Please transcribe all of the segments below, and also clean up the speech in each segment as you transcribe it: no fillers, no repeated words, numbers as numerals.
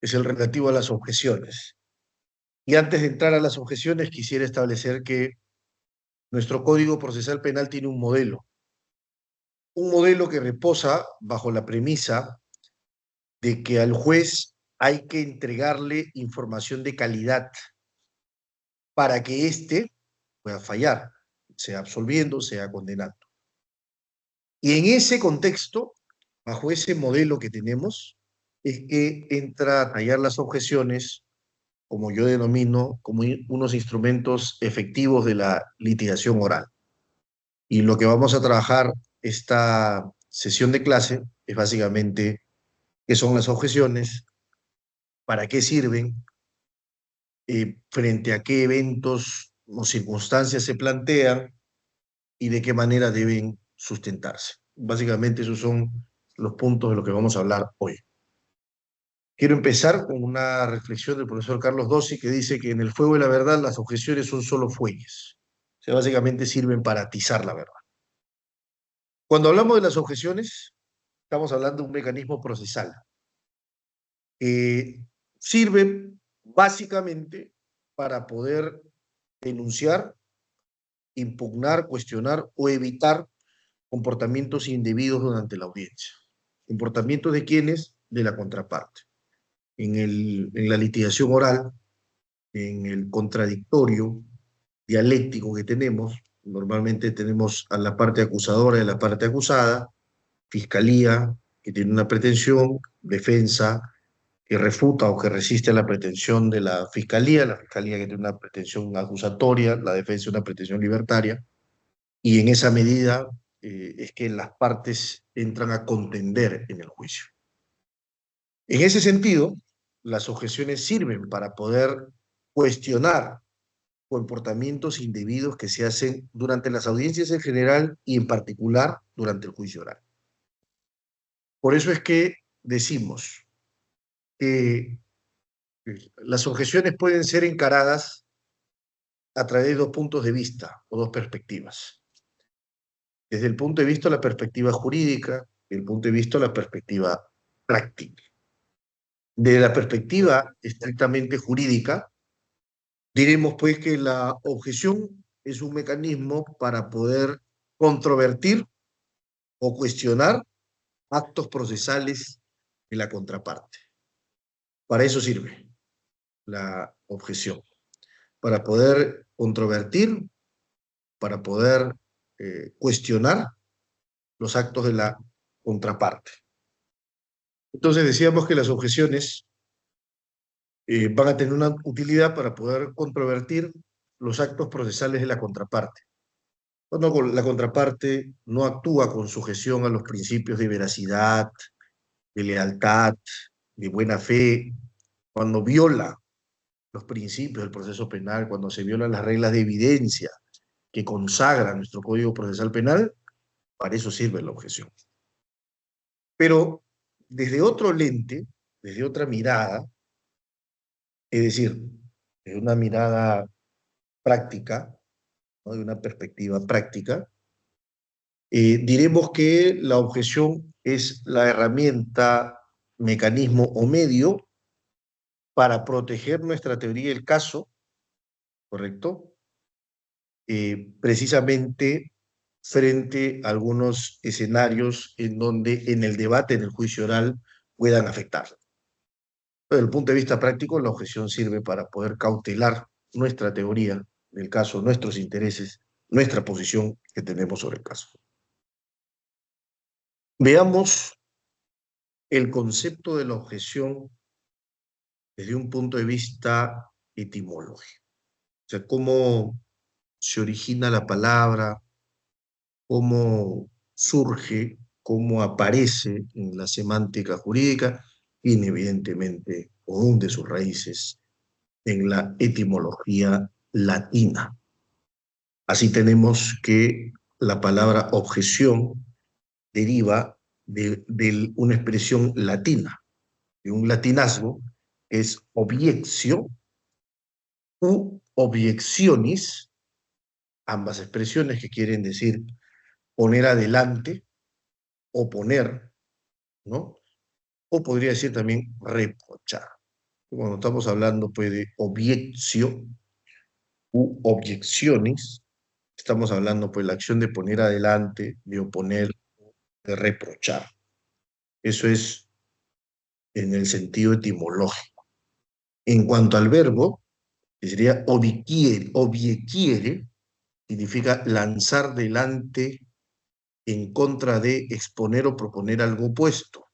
es el relativo a las objeciones. Y antes de entrar a las objeciones, quisiera establecer que nuestro Código Procesal Penal tiene un modelo que reposa bajo la premisa de que al juez hay que entregarle información de calidad para que éste pueda fallar, sea absolviendo, sea condenando. Y en ese contexto, bajo ese modelo que tenemos, es que entra a tallar las objeciones, como yo denomino, como unos instrumentos efectivos de la litigación oral. Y lo que vamos a trabajar esta sesión de clase es básicamente qué son las objeciones, para qué sirven, frente a qué eventos o circunstancias se plantean y de qué manera deben sustentarse. Básicamente esos son los puntos de lo que vamos a hablar hoy. Quiero empezar con una reflexión del profesor Carlos Dossi que dice que en el fuego de la verdad las objeciones son solo fuelles. O sea, básicamente sirven para atizar la verdad. Cuando hablamos de las objeciones, estamos hablando de un mecanismo procesal. Sirve básicamente para poder denunciar, impugnar, cuestionar o evitar comportamientos indebidos durante la audiencia. ¿Comportamientos de quiénes? De la contraparte. En la litigación oral, en el contradictorio dialéctico que tenemos, normalmente tenemos a la parte acusadora y a la parte acusada, fiscalía que tiene una pretensión, defensa que refuta o que resiste a la pretensión de la fiscalía que tiene una pretensión acusatoria, la defensa una pretensión libertaria, y en esa medida es que las partes entran a contender en el juicio. En ese sentido, las objeciones sirven para poder cuestionar comportamientos indebidos que se hacen durante las audiencias en general y en particular durante el juicio oral. Por eso es que decimos que las objeciones pueden ser encaradas a través de dos puntos de vista o dos perspectivas. Desde el punto de vista de la perspectiva jurídica y el punto de vista de la perspectiva práctica. De la perspectiva estrictamente jurídica, diremos pues que la objeción es un mecanismo para poder controvertir o cuestionar actos procesales de la contraparte. Para eso sirve la objeción, para poder controvertir, para poder cuestionar los actos de la contraparte. Entonces decíamos que las objeciones van a tener una utilidad para poder controvertir los actos procesales de la contraparte. Cuando la contraparte no actúa con sujeción a los principios de veracidad, de lealtad, de buena fe, cuando viola los principios del proceso penal, cuando se violan las reglas de evidencia que consagra nuestro Código Procesal Penal, para eso sirve la objeción. Pero desde otro lente, desde otra mirada, es decir, desde una mirada práctica, ¿no? De una perspectiva práctica, diremos que la objeción es la herramienta, mecanismo o medio para proteger nuestra teoría del caso, ¿correcto? Precisamente frente a algunos escenarios en donde en el debate, en el juicio oral, puedan afectar. Desde el punto de vista práctico, la objeción sirve para poder cautelar nuestra teoría del caso, nuestros intereses, nuestra posición que tenemos sobre el caso. Veamos el concepto de la objeción desde un punto de vista etimológico. O sea, cómo se origina la palabra, cómo surge, cómo aparece en la semántica jurídica, tiene evidentemente o hunde sus raíces en la etimología latina. Así tenemos que la palabra objeción deriva de una expresión latina, de un latinazgo, es objectio u objectionis, ambas expresiones que quieren decir poner adelante o poner, ¿no? O podría decir también reprochar. Cuando estamos hablando pues, de objeción u objeciones, estamos hablando pues la acción de poner adelante, de oponer, de reprochar. Eso es en el sentido etimológico. En cuanto al verbo, que sería obiequiere, significa lanzar delante en contra de exponer o proponer algo opuesto.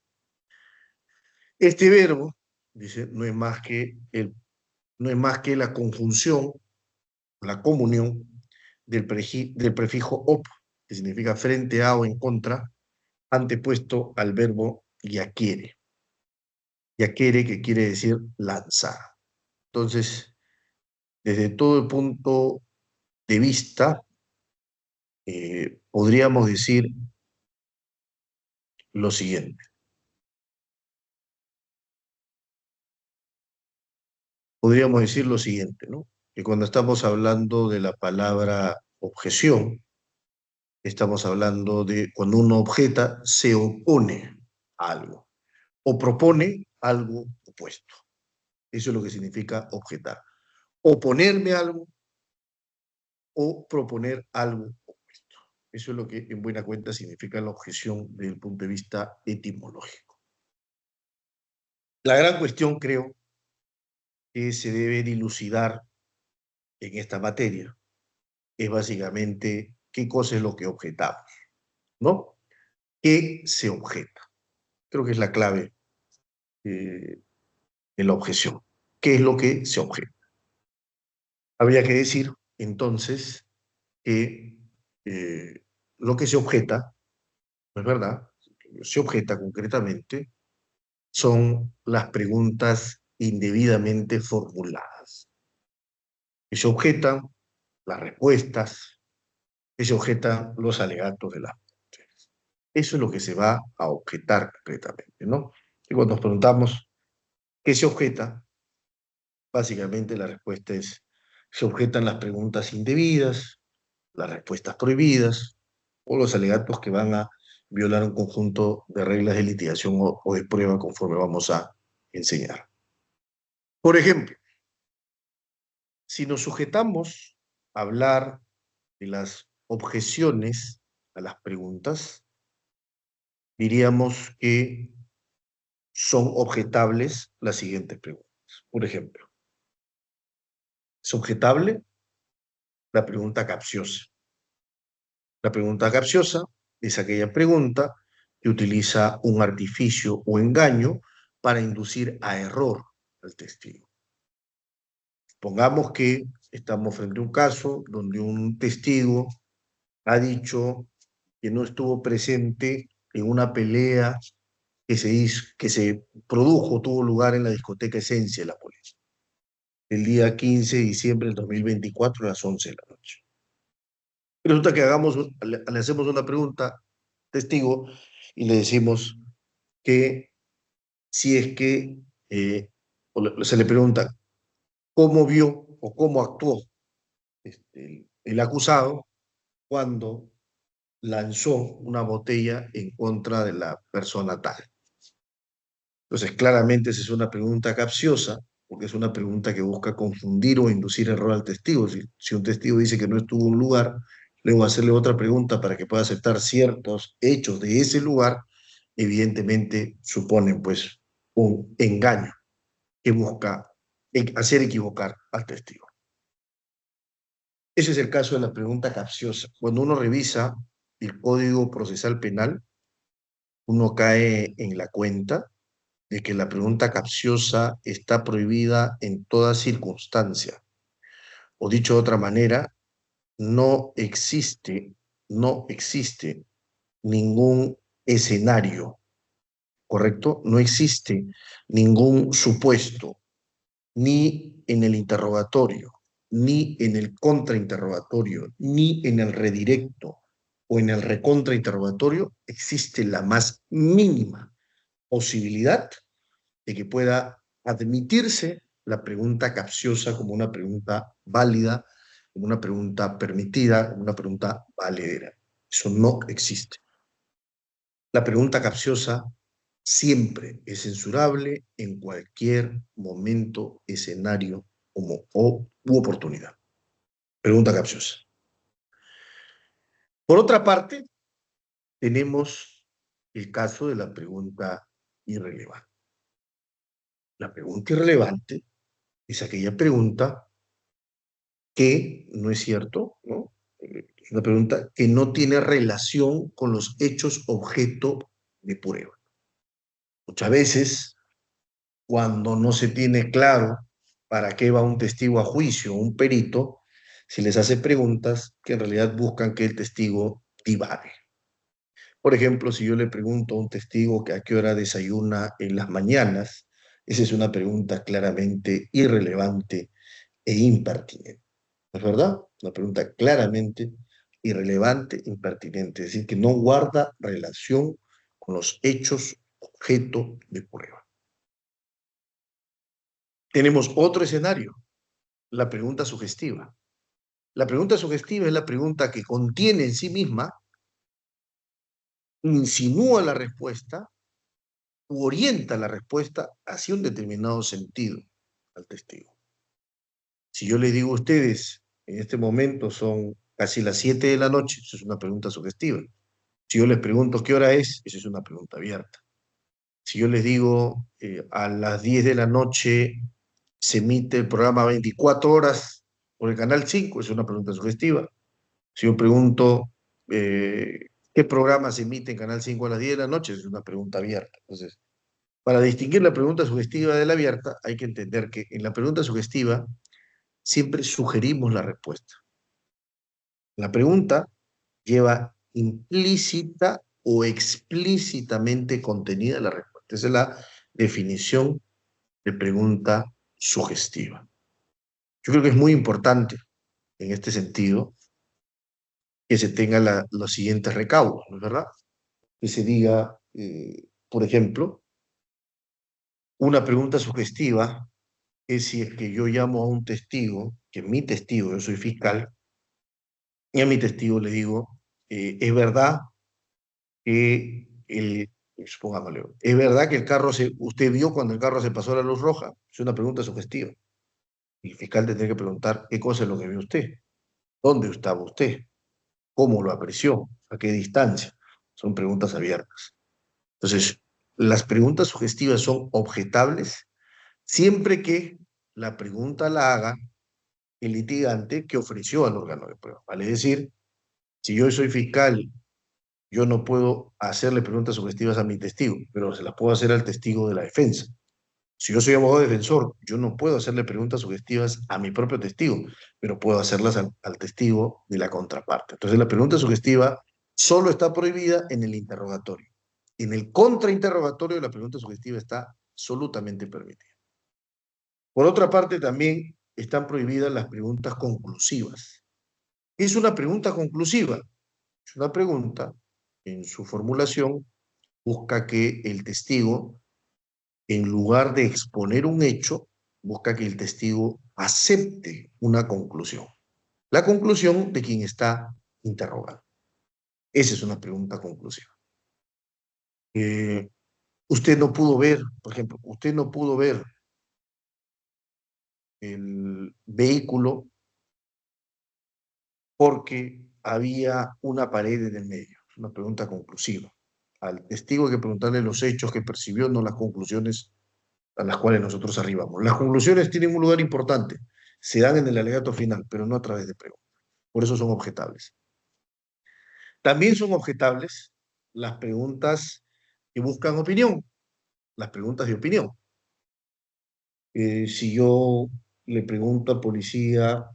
Este verbo, dice, no es más que la conjunción, la comunión del prefijo op, que significa frente a o en contra, antepuesto al verbo yaquiere. Yaquiere, que quiere decir lanzar. Entonces, desde todo el punto de vista, podríamos decir lo siguiente. Podríamos decir lo siguiente, ¿no? Que cuando estamos hablando de la palabra objeción, estamos hablando de cuando uno objeta, se opone a algo o propone algo opuesto. Eso es lo que significa objetar. Oponerme a algo o proponer algo opuesto. Eso es lo que en buena cuenta significa la objeción desde el punto de vista etimológico. La gran cuestión, creo, que se debe dilucidar en esta materia es básicamente qué cosa es lo que objetamos, ¿no? ¿Qué se objeta? Creo que es la clave de la objeción. ¿Qué es lo que se objeta? Habría que decir, entonces, que lo que se objeta, no es verdad, se objeta concretamente, son las preguntas indebidamente formuladas. Que se objetan las respuestas, que se objetan los alegatos de las partes. Eso es lo que se va a objetar concretamente, ¿no? Y cuando nos preguntamos qué se objeta, básicamente la respuesta es, se objetan las preguntas indebidas, las respuestas prohibidas o los alegatos que van a violar un conjunto de reglas de litigación o de prueba conforme vamos a enseñar. Por ejemplo, si nos sujetamos a hablar de las objeciones a las preguntas, diríamos que son objetables las siguientes preguntas. Por ejemplo, ¿es objetable? La pregunta capciosa. La pregunta capciosa es aquella pregunta que utiliza un artificio o engaño para inducir a error al testigo. Pongamos que estamos frente a un caso donde un testigo ha dicho que no estuvo presente en una pelea que se produjo, tuvo lugar en la discoteca Esencia de la Policía, el día 15 de diciembre del 2024 a las 11 de la noche. Resulta que le hacemos una pregunta, testigo, y le decimos que si es que se le pregunta cómo vio o cómo actuó el acusado cuando lanzó una botella en contra de la persona tal. Entonces, claramente esa es una pregunta capciosa, porque es una pregunta que busca confundir o inducir error al testigo. Si un testigo dice que no estuvo en un lugar, luego hacerle otra pregunta para que pueda aceptar ciertos hechos de ese lugar, evidentemente suponen pues un engaño que busca hacer equivocar al testigo. Ese es el caso de la pregunta capciosa. Cuando uno revisa el Código Procesal Penal, uno cae en la cuenta de que la pregunta capciosa está prohibida en toda circunstancia. O dicho de otra manera, no existe, no existe ningún escenario, ¿correcto? No existe ningún supuesto, ni en el interrogatorio, ni en el contrainterrogatorio, ni en el redirecto o en el recontrainterrogatorio, existe la más mínima posibilidad de que pueda admitirse la pregunta capciosa como una pregunta válida, como una pregunta permitida, como una pregunta valedera. Eso no existe. La pregunta capciosa siempre es censurable en cualquier momento, escenario u oportunidad. Pregunta capciosa. Por otra parte, tenemos el caso de la pregunta irrelevante. La pregunta irrelevante es aquella pregunta que no es cierto, ¿no? Es una pregunta que no tiene relación con los hechos objeto de prueba. Muchas veces, cuando no se tiene claro para qué va un testigo a juicio o un perito, se les hace preguntas que en realidad buscan que el testigo divague. Por ejemplo, si yo le pregunto a un testigo que a qué hora desayuna en las mañanas, esa es una pregunta claramente irrelevante e impertinente. ¿No es verdad? Una pregunta claramente irrelevante, impertinente, es decir, que no guarda relación con los hechos objeto de prueba. Tenemos otro escenario, la pregunta sugestiva. La pregunta sugestiva es la pregunta que contiene en sí misma, insinúa la respuesta u orienta la respuesta hacia un determinado sentido al testigo. Si yo les digo a ustedes, en este momento son casi las 7 de la noche, eso es una pregunta sugestiva. Si yo les pregunto qué hora es, esa es una pregunta abierta. Si yo les digo a las 10 de la noche se emite el programa 24 horas por el canal 5, es una pregunta sugestiva. Si yo pregunto qué programa se emite en canal 5 a las 10 de la noche, es una pregunta abierta. Entonces, para distinguir la pregunta sugestiva de la abierta, hay que entender que en la pregunta sugestiva siempre sugerimos la respuesta. La pregunta lleva implícita o explícitamente contenida la respuesta. Esa es la definición de pregunta sugestiva. Yo creo que es muy importante en este sentido que se tengan los siguientes recaudos, ¿no es verdad? Que se diga, por ejemplo, una pregunta sugestiva es si es que yo llamo a un testigo, que es mi testigo, yo soy fiscal, y a mi testigo le digo, es verdad que supongámosle, ¿es verdad que usted vio cuando el carro se pasó la luz roja? Es una pregunta sugestiva. Y el fiscal tendría que preguntar, ¿qué cosa es lo que vio usted? ¿Dónde estaba usted? ¿Cómo lo apreció? ¿A qué distancia? Son preguntas abiertas. Entonces, las preguntas sugestivas son objetables siempre que la pregunta la haga el litigante que ofreció al órgano de prueba. Vale decir, si yo soy fiscal, yo no puedo hacerle preguntas sugestivas a mi testigo, pero se las puedo hacer al testigo de la defensa. Si yo soy abogado defensor, yo no puedo hacerle preguntas sugestivas a mi propio testigo, pero puedo hacerlas al testigo de la contraparte. Entonces, la pregunta sugestiva solo está prohibida en el interrogatorio. En el contrainterrogatorio, la pregunta sugestiva está absolutamente permitida. Por otra parte, también están prohibidas las preguntas conclusivas. ¿Qué es una pregunta conclusiva? Es una pregunta, en su formulación, busca que el testigo, en lugar de exponer un hecho, busca que el testigo acepte una conclusión. La conclusión de quien está interrogado. Esa es una pregunta conclusiva. Usted no pudo ver, por ejemplo, usted no pudo ver el vehículo porque había una pared en el medio. Es una pregunta conclusiva. Al testigo hay que preguntarle los hechos que percibió, no las conclusiones a las cuales nosotros arribamos. Las conclusiones tienen un lugar importante, se dan en el alegato final, pero no a través de preguntas. Por eso son objetables. También son objetables las preguntas que buscan opinión, las preguntas de opinión. Si yo le pregunto al policía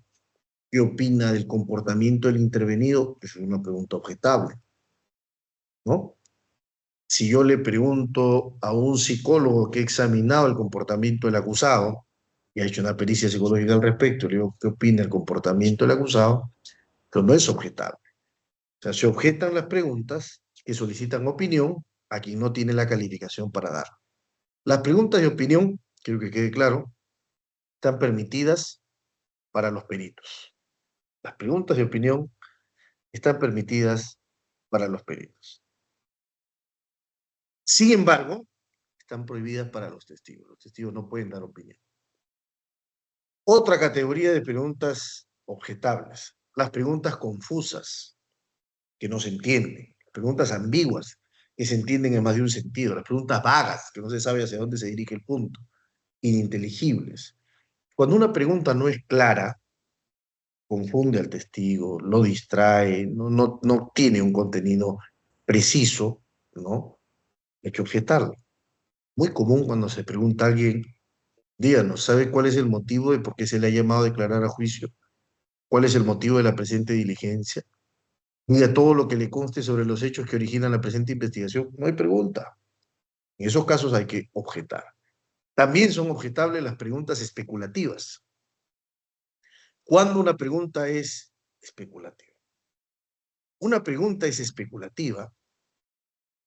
qué opina del comportamiento del intervenido, es una pregunta objetable, ¿no? Si yo le pregunto a un psicólogo que ha examinado el comportamiento del acusado y ha hecho una pericia psicológica al respecto, le digo qué opina del comportamiento del acusado, pero no es objetable. O sea, se objetan las preguntas que solicitan opinión a quien no tiene la calificación para dar. Las preguntas de opinión, quiero que quede claro, están permitidas para los peritos. Las preguntas de opinión están permitidas para los peritos. Sin embargo, están prohibidas para los testigos. Los testigos no pueden dar opinión. Otra categoría de preguntas objetables, las preguntas confusas, que no se entienden, preguntas ambiguas, que se entienden en más de un sentido, las preguntas vagas, que no se sabe hacia dónde se dirige el punto, ininteligibles. Cuando una pregunta no es clara, confunde al testigo, lo distrae, no tiene un contenido preciso, ¿no? Hay que objetarlo. Muy común cuando se pregunta a alguien, díganos, ¿sabe cuál es el motivo de por qué se le ha llamado a declarar a juicio? ¿Cuál es el motivo de la presente diligencia? Diga todo lo que le conste sobre los hechos que originan la presente investigación. No hay pregunta. En esos casos hay que objetar. También son objetables las preguntas especulativas. ¿Cuándo una pregunta es especulativa? Una pregunta es especulativa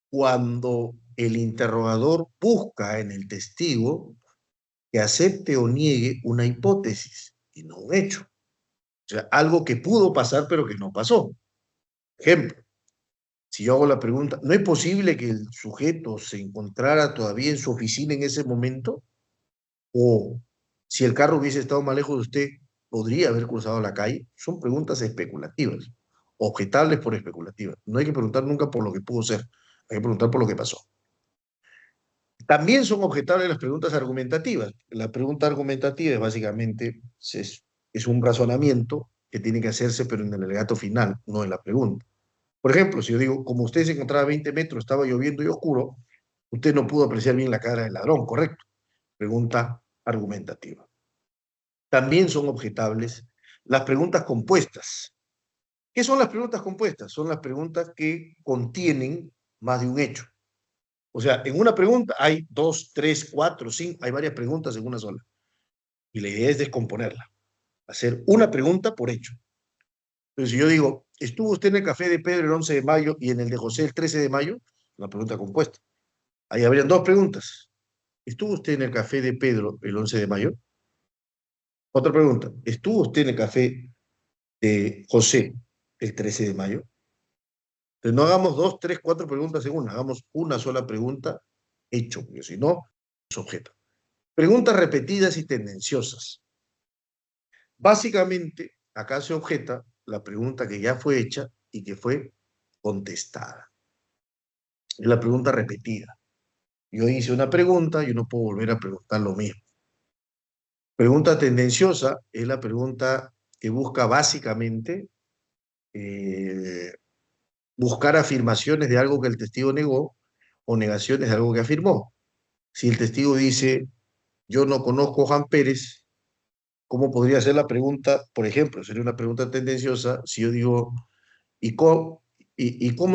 cuando el interrogador busca en el testigo que acepte o niegue una hipótesis y no un hecho. O sea, algo que pudo pasar pero que no pasó. Ejemplo, si yo hago la pregunta, ¿no es posible que el sujeto se encontrara todavía en su oficina en ese momento? O si el carro hubiese estado más lejos de usted, ¿podría haber cruzado la calle? Son preguntas especulativas, objetables por especulativas. No hay que preguntar nunca por lo que pudo ser, hay que preguntar por lo que pasó. También son objetables las preguntas argumentativas. La pregunta argumentativa es básicamente es un razonamiento que tiene que hacerse, pero en el alegato final, no en la pregunta. Por ejemplo, si yo digo, como usted se encontraba a 20 metros, estaba lloviendo y oscuro, usted no pudo apreciar bien la cara del ladrón, ¿correcto? Pregunta argumentativa. También son objetables las preguntas compuestas. ¿Qué son las preguntas compuestas? Son las preguntas que contienen más de un hecho. O sea, en una pregunta hay dos, tres, cuatro, cinco, hay varias preguntas en una sola. Y la idea es descomponerla, hacer una pregunta por hecho. Entonces, si yo digo, ¿estuvo usted en el café de Pedro el 11 de mayo y en el de José el 13 de mayo? Una pregunta compuesta. Ahí habrían dos preguntas. ¿Estuvo usted en el café de Pedro el 11 de mayo? Otra pregunta. ¿Estuvo usted en el café de José el 13 de mayo? Entonces, no hagamos dos, tres, cuatro preguntas en una. Hagamos una sola pregunta hecho, porque si no, es objeto. Preguntas repetidas y tendenciosas. Básicamente, acá se objeta la pregunta que ya fue hecha y que fue contestada. Es la pregunta repetida. Yo hice una pregunta y no puedo volver a preguntar lo mismo. Pregunta tendenciosa es la pregunta que busca básicamente eh, buscar afirmaciones de algo que el testigo negó o negaciones de algo que afirmó. Si el testigo dice, yo no conozco a Juan Pérez, ¿cómo podría ser la pregunta? Por ejemplo, sería una pregunta tendenciosa si yo digo, ¿y cómo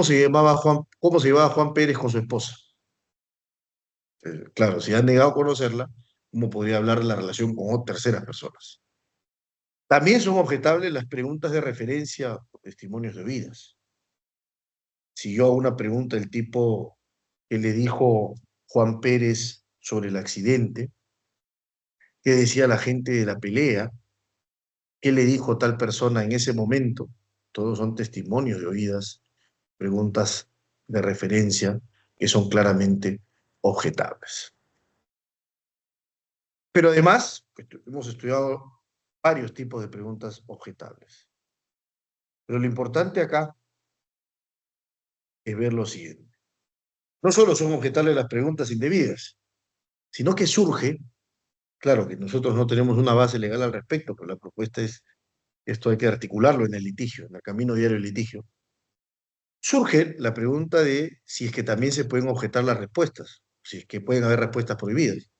se llevaba Juan Pérez con su esposa? Claro, si han negado conocerla, ¿cómo podría hablar de la relación con terceras personas? También son objetables las preguntas de referencia o testimonios de vidas. Si yo hago una pregunta del tipo que le dijo Juan Pérez sobre el accidente, qué decía la gente de la pelea, qué le dijo tal persona en ese momento, todos son testimonios de oídas, preguntas de referencia que son claramente objetables. Pero además, pues, hemos estudiado varios tipos de preguntas objetables. Pero lo importante acá es ver lo siguiente. No solo son objetables las preguntas indebidas, sino que surge, claro que nosotros no tenemos una base legal al respecto, pero la propuesta es, esto hay que articularlo en el litigio, en el camino diario del litigio. Surge la pregunta de si es que también se pueden objetar las respuestas, si es que pueden haber respuestas prohibidas.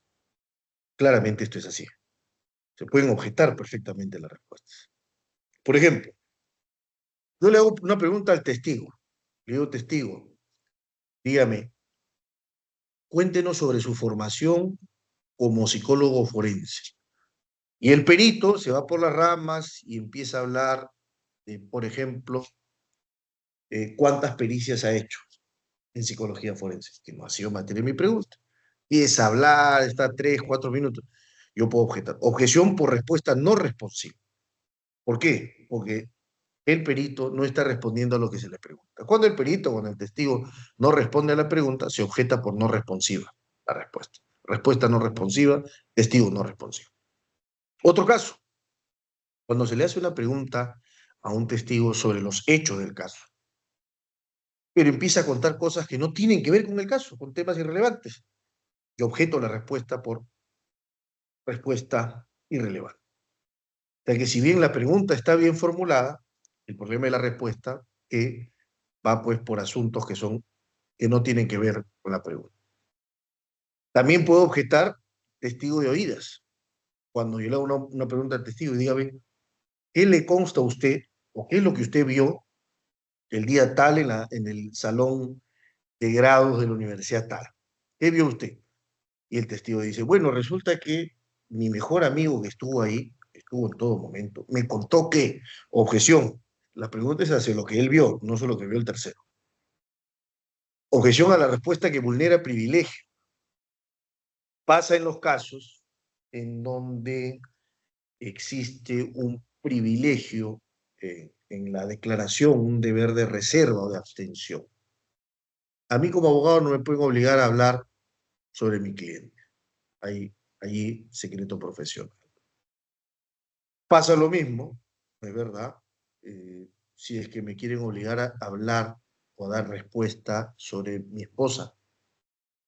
Claramente esto es así. Se pueden objetar perfectamente las respuestas. Por ejemplo, yo le hago una pregunta al testigo. Le digo, testigo, dígame, cuéntenos sobre su formación como psicólogo forense. Y el perito se va por las ramas y empieza a hablar de, por ejemplo, cuántas pericias ha hecho en psicología forense, que no ha sido materia de mi pregunta. Empieza a hablar, está 3, 4 minutos. Yo puedo objetar. Objeción por respuesta no responsiva. ¿Por qué? Porque el perito no está respondiendo a lo que se le pregunta. Cuando el perito, cuando el testigo no responde a la pregunta, se objeta por no responsiva. la respuesta. Respuesta no responsiva, testigo no responsivo. Otro caso, cuando se le hace una pregunta a un testigo sobre los hechos del caso, pero empieza a contar cosas que no tienen que ver con el caso, con temas irrelevantes. Yo objeto la respuesta por respuesta irrelevante. O sea que si bien la pregunta está bien formulada, el problema de la respuesta que va pues por asuntos que no tienen que ver con la pregunta. También puedo objetar testigo de oídas. Cuando yo le hago una pregunta al testigo y dígame, ¿qué le consta a usted o qué es lo que usted vio el día tal en el salón de grados de la universidad tal? ¿Qué vio usted? Y el testigo dice, bueno, resulta que mi mejor amigo que estuvo ahí, estuvo en todo momento, me contó que, objeción, la pregunta es hacia lo que él vio, no solo lo que vio el tercero. Objeción a la respuesta que vulnera privilegio. Pasa en los casos en donde existe un privilegio en la declaración, un deber de reserva o de abstención. A mí como abogado no me pueden obligar a hablar sobre mi cliente. Hay allí secreto profesional. Pasa lo mismo, es verdad, si es que me quieren obligar a hablar o dar respuesta sobre mi esposa,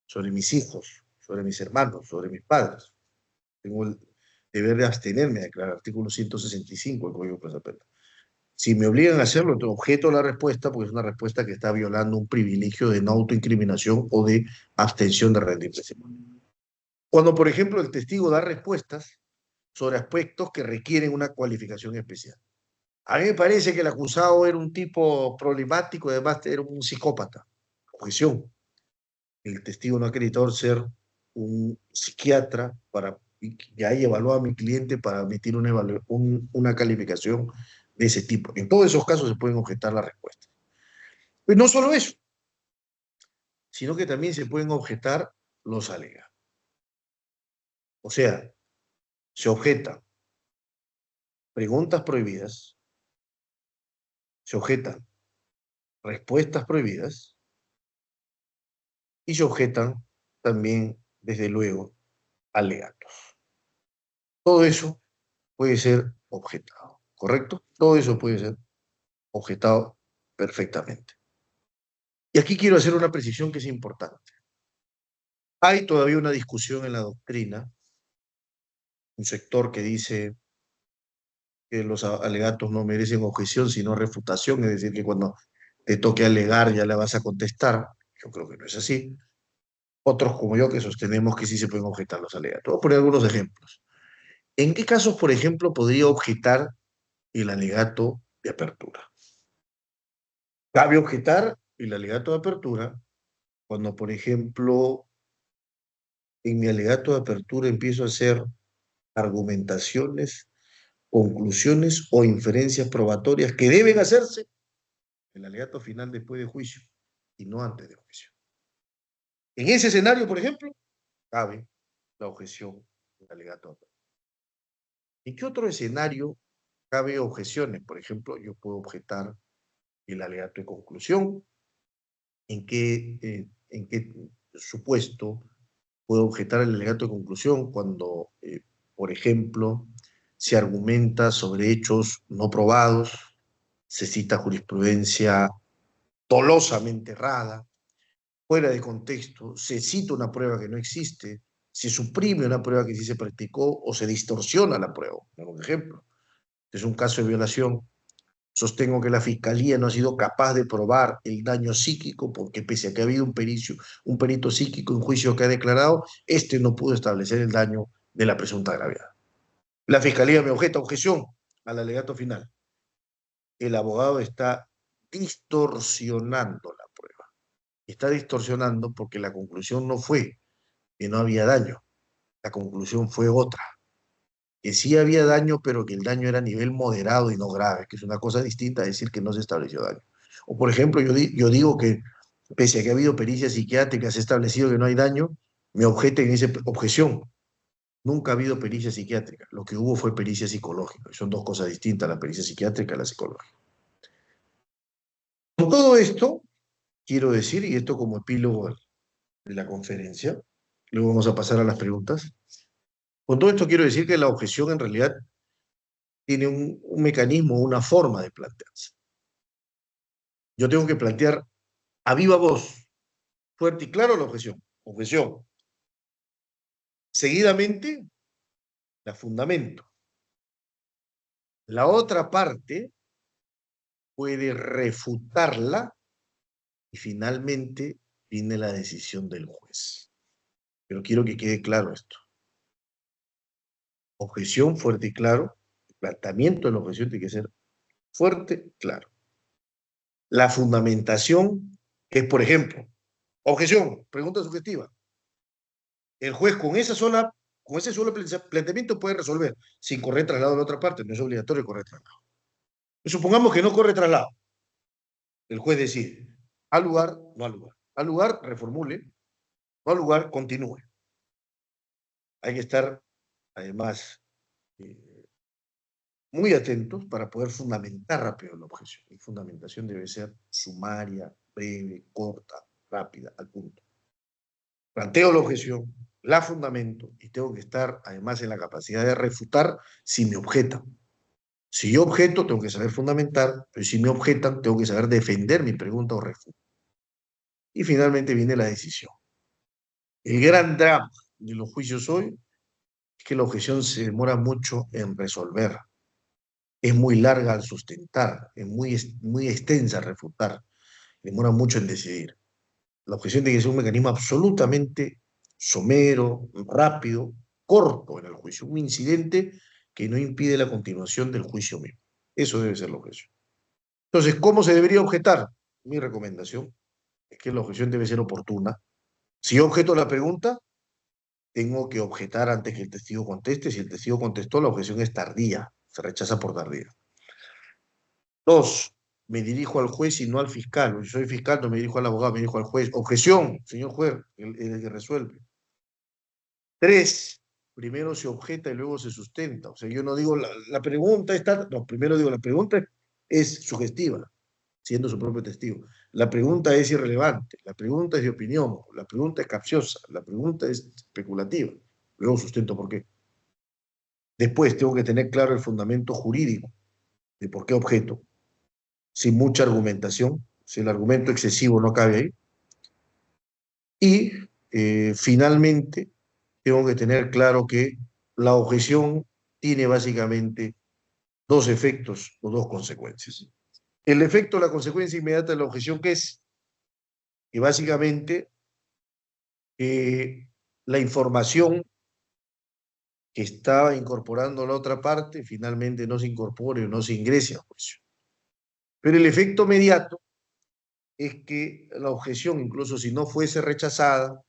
sobre mis hijos, sobre mis hermanos, sobre mis padres. Tengo el deber de abstenerme, declarar artículo 165 del Código Procesal Penal. Si me obligan a hacerlo, entonces objeto la respuesta porque es una respuesta que está violando un privilegio de no autoincriminación o de abstención de renta impresión. Cuando, por ejemplo, el testigo da respuestas sobre aspectos que requieren una cualificación especial. A mí me parece que el acusado era un tipo problemático, además era un psicópata. Objeción. El testigo no acreditó ser un psiquiatra y ahí evaluó a mi cliente para emitir una calificación de ese tipo. En todos esos casos se pueden objetar las respuestas. Pues no solo eso, sino que también se pueden objetar los alegados. O sea, se objetan preguntas prohibidas, se objetan respuestas prohibidas y se objetan también, desde luego, alegatos. Todo eso puede ser objetado, ¿correcto? Todo eso puede ser objetado perfectamente. Y aquí quiero hacer una precisión que es importante. Hay todavía una discusión en la doctrina, un sector que dice que los alegatos no merecen objeción, sino refutación, es decir, que cuando te toque alegar ya la vas a contestar. Yo creo que no es así. Otros como yo que sostenemos que sí se pueden objetar los alegatos. Voy a poner algunos ejemplos. ¿En qué casos, por ejemplo, podría objetar el alegato de apertura? Cabe objetar el alegato de apertura cuando, por ejemplo, en mi alegato de apertura empiezo a hacer argumentaciones, conclusiones o inferencias probatorias que deben hacerse en el alegato final después de juicio y no antes de juicio. En ese escenario, por ejemplo, cabe la objeción del alegato de apertura. ¿En qué otro escenario cabe objeciones? Por ejemplo, yo puedo objetar el alegato de conclusión. En qué supuesto puedo objetar el alegato de conclusión? Cuando, por ejemplo, se argumenta sobre hechos no probados, se cita jurisprudencia dolosamente errada, fuera de contexto, se cita una prueba que no existe, se suprime una prueba que sí se practicó o se distorsiona la prueba. Por ejemplo, es un caso de violación. Sostengo que la Fiscalía no ha sido capaz de probar el daño psíquico porque pese a que ha habido un perito psíquico en juicio que ha declarado, este no pudo establecer el daño de la presunta gravedad. La Fiscalía me objeta objeción al alegato final. El abogado está distorsionando la prueba. Está distorsionando porque la conclusión no fue que no había daño. La conclusión fue otra. Que sí había daño, pero que el daño era a nivel moderado y no grave, que es una cosa distinta a decir que no se estableció daño. O por ejemplo, yo digo que pese a que ha habido pericias psiquiátricas, se ha establecido que no hay daño, me objeten en esa objeción. Nunca ha habido pericia psiquiátrica, lo que hubo fue pericia psicológica. Son dos cosas distintas, la pericia psiquiátrica y la psicológica. Con todo esto, quiero decir, y esto como epílogo de la conferencia, Luego vamos a pasar a las preguntas. Con todo esto quiero decir que la objeción en realidad tiene un mecanismo, una forma de plantearse. Yo tengo que plantear a viva voz, fuerte y claro la objeción. Objeción. Seguidamente, la fundamento. La otra parte puede refutarla y finalmente viene la decisión del juez. Pero quiero que quede claro esto. Objeción fuerte y claro. El planteamiento de la objeción tiene que ser fuerte y claro. La fundamentación es, por ejemplo, objeción, pregunta subjetiva. El juez con ese solo planteamiento puede resolver sin correr traslado a la otra parte. No es obligatorio correr traslado. Supongamos que no corre traslado. El juez decide, al lugar, no al lugar. Al lugar, reformule, no al lugar, continúe. Hay que estar, además, muy atentos para poder fundamentar rápido la objeción. Y fundamentación debe ser sumaria, breve, corta, rápida, al punto. Planteo la objeción, la fundamento y tengo que estar, además, en la capacidad de refutar si me objetan. Si yo objeto, tengo que saber fundamentar, pero si me objetan, tengo que saber defender mi pregunta o refutar. Y finalmente viene la decisión. El gran drama de los juicios hoy es que la objeción se demora mucho en resolver. Es muy larga al sustentar, es muy extensa al refutar, demora mucho en decidir. La objeción tiene que ser un mecanismo absolutamente somero, rápido, corto en el juicio, un incidente que no impide la continuación del juicio mismo. Eso debe ser la objeción. Entonces, ¿cómo se debería objetar? Mi recomendación es que la objeción debe ser oportuna. Si yo objeto la pregunta, tengo que objetar antes que el testigo conteste. Si el testigo contestó, la objeción es tardía, se rechaza por tardía. Dos, me dirijo al juez y no al fiscal. Si soy fiscal, no me dirijo al abogado, me dirijo al juez. Objeción, señor juez, el que resuelve. Tres, primero se objeta y luego se sustenta. O sea, yo no digo la pregunta está, no, primero digo la pregunta es sugestiva, siendo su propio testigo. La pregunta es irrelevante, la pregunta es de opinión, la pregunta es capciosa, la pregunta es especulativa. Luego sustento por qué. Después tengo que tener claro el fundamento jurídico de por qué objeto, sin mucha argumentación, si el argumento excesivo no cabe ahí. Y finalmente tengo que tener claro que la objeción tiene básicamente dos efectos o dos consecuencias. El efecto, la consecuencia inmediata de la objeción, ¿qué es? Que básicamente la información que estaba incorporando la otra parte finalmente no se incorpore o no se ingrese al juicio. Pero el efecto inmediato es que la objeción, incluso si no fuese rechazada,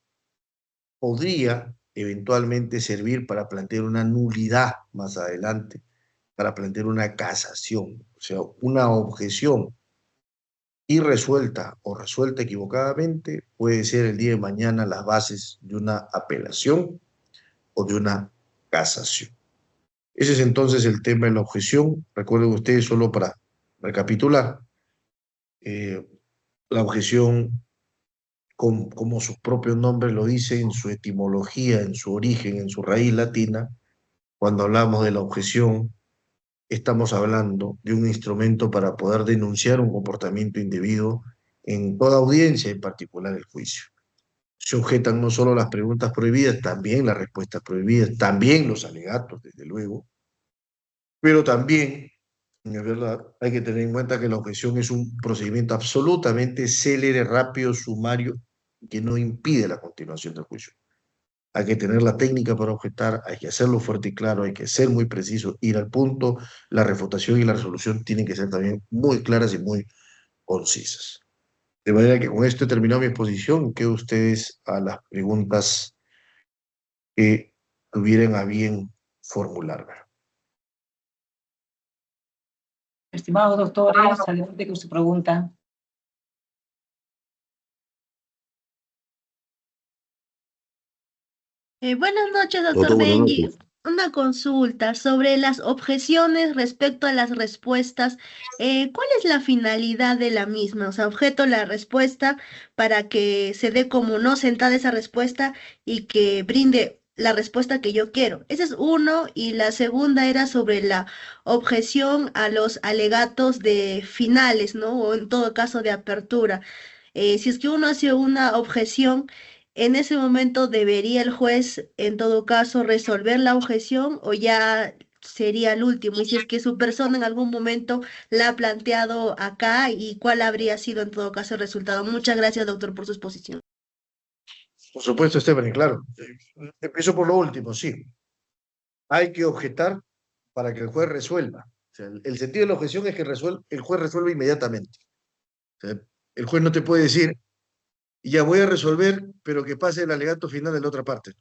podría eventualmente servir para plantear una nulidad más adelante, para plantear una casación, o sea, una objeción irresuelta o resuelta equivocadamente puede ser el día de mañana las bases de una apelación o de una casación. Ese es entonces el tema de la objeción. Recuerden ustedes, solo para recapitular, eh, la objeción, como su propio nombre lo dice, en su etimología, en su origen, en su raíz latina, cuando hablamos de la objeción, estamos hablando de un instrumento para poder denunciar un comportamiento indebido en toda audiencia, en particular el juicio. Se objetan no solo las preguntas prohibidas, también las respuestas prohibidas, también los alegatos, desde luego, pero también, es verdad, hay que tener en cuenta que la objeción es un procedimiento absolutamente célere, rápido, sumario, que no impide la continuación del juicio. Hay que tener la técnica para objetar, hay que hacerlo fuerte y claro, hay que ser muy preciso, ir al punto. La refutación y la resolución tienen que ser también muy claras y muy concisas. De manera que con esto he terminado mi exposición. Quedo ustedes a las preguntas que tuvieran a bien formularme. Estimados doctores, adelante con su pregunta. Buenas noches, doctor Doctor, buenas Benji. noches. Una consulta sobre las objeciones respecto a las respuestas. ¿Cuál es la finalidad de la misma? O sea, objeto la respuesta para que se dé como no sentada esa respuesta y que brinde la respuesta que yo quiero. Ese es uno. Y la segunda era sobre la objeción a los alegatos de finales, ¿no? O en todo caso de apertura. Si es que uno hace una objeción, en ese momento debería el juez, en todo caso, resolver la objeción o ya sería el último. Y si es que su persona en algún momento la ha planteado acá y cuál habría sido en todo caso el resultado. Muchas gracias, doctor, por su exposición. Por supuesto, Stephanie, claro. Empiezo por lo último, sí. Hay que objetar para que el juez resuelva. O sea, el sentido de la objeción es que el juez resuelve inmediatamente. O sea, el juez no te puede decir, ya voy a resolver, pero que pase el alegato final de la otra parte,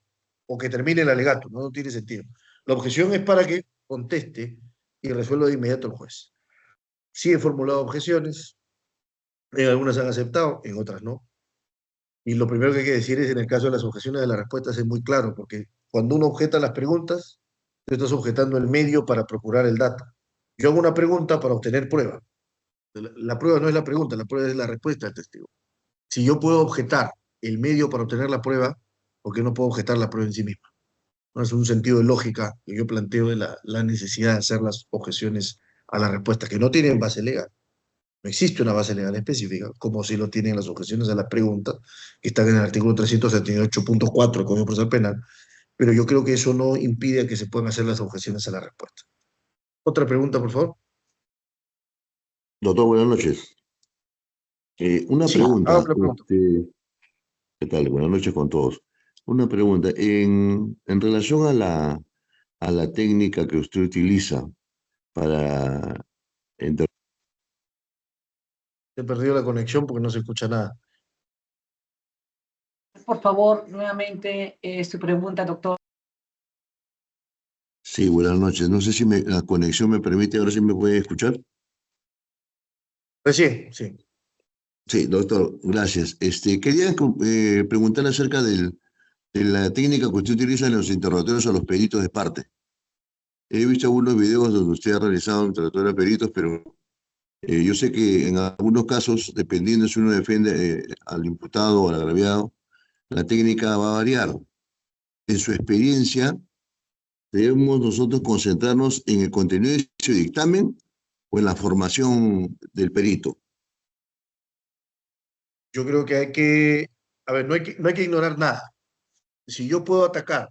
o que termine el alegato, no tiene sentido. La objeción es para que conteste y resuelva de inmediato el juez. Sí he formulado objeciones, en algunas han aceptado, en otras no. Y lo primero que hay que decir es, en el caso de las objeciones de las respuestas, es muy claro, porque cuando uno objeta las preguntas, tú estás objetando el medio para procurar el dato. Yo hago una pregunta para obtener prueba. La prueba no es la pregunta, la prueba es la respuesta del testigo. Si yo puedo objetar el medio para obtener la prueba, ¿por qué no puedo objetar la prueba en sí misma? No es un sentido de lógica que yo planteo de la necesidad de hacer las objeciones a la respuesta, que no tienen base legal. No existe una base legal específica, como si lo tienen las objeciones a las preguntas, que están en el artículo 378.4 del Código Procesal Penal, pero yo creo que eso no impide que se puedan hacer las objeciones a la respuesta. Otra pregunta, por favor. Doctor, buenas noches. Una Sí, haga pregunta. otra pregunta. ¿Qué tal? Buenas noches con todos. Una pregunta. En relación a la técnica que usted utiliza para... inter- He perdido la conexión porque no se escucha nada. Por favor, nuevamente su pregunta, doctor. Sí, buenas noches. No sé si la conexión me permite, ahora sí me puede escuchar. Recién, sí. Sí, doctor, gracias. Quería preguntarle acerca de la técnica que usted utiliza en los interrogatorios a los peritos de parte. He visto algunos videos donde usted ha realizado interrogatorios a peritos, pero yo sé que en algunos casos, dependiendo si uno defiende al imputado o al agraviado, la técnica va a variar. En su experiencia, ¿debemos nosotros concentrarnos en el contenido de ese dictamen o en la formación del perito? Yo creo que a ver, no hay que ignorar nada. Si yo puedo atacar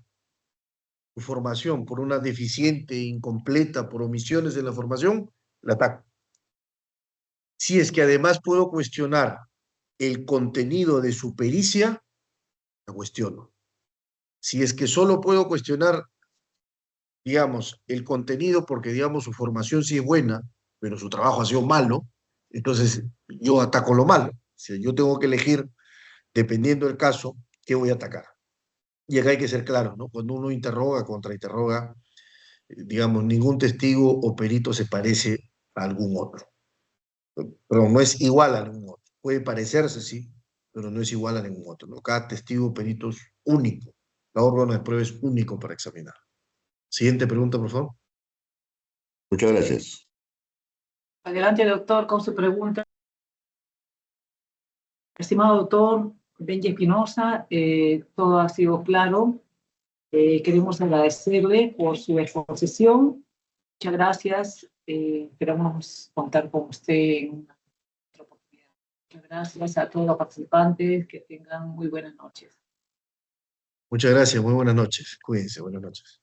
tu formación por una deficiente, incompleta, por omisiones en la formación, la ataco. Si es que además puedo cuestionar el contenido de su pericia, la cuestiono. Si es que solo puedo cuestionar, digamos, el contenido porque, digamos, su formación sí es buena, pero su trabajo ha sido malo, entonces yo ataco lo malo. O sea, yo tengo que elegir, dependiendo del caso, qué voy a atacar. Y acá hay que ser claro, ¿no? Cuando uno interroga, contrainterroga, digamos, ningún testigo o perito se parece a algún otro. Pero no es igual a ningún otro. Puede parecerse, sí, pero no es igual a ningún otro, ¿no? Cada testigo o perito es único. Cada órgano de prueba es único para examinar. Siguiente pregunta, por favor. Muchas gracias. Adelante, doctor, con su pregunta. Estimado doctor Benji Espinosa, todo ha sido claro. Queremos agradecerle por su exposición. Muchas gracias. Esperamos contar con usted en otra oportunidad. Muchas gracias a todos los participantes. Que tengan muy buenas noches. Muchas gracias, muy buenas noches. Cuídense, buenas noches.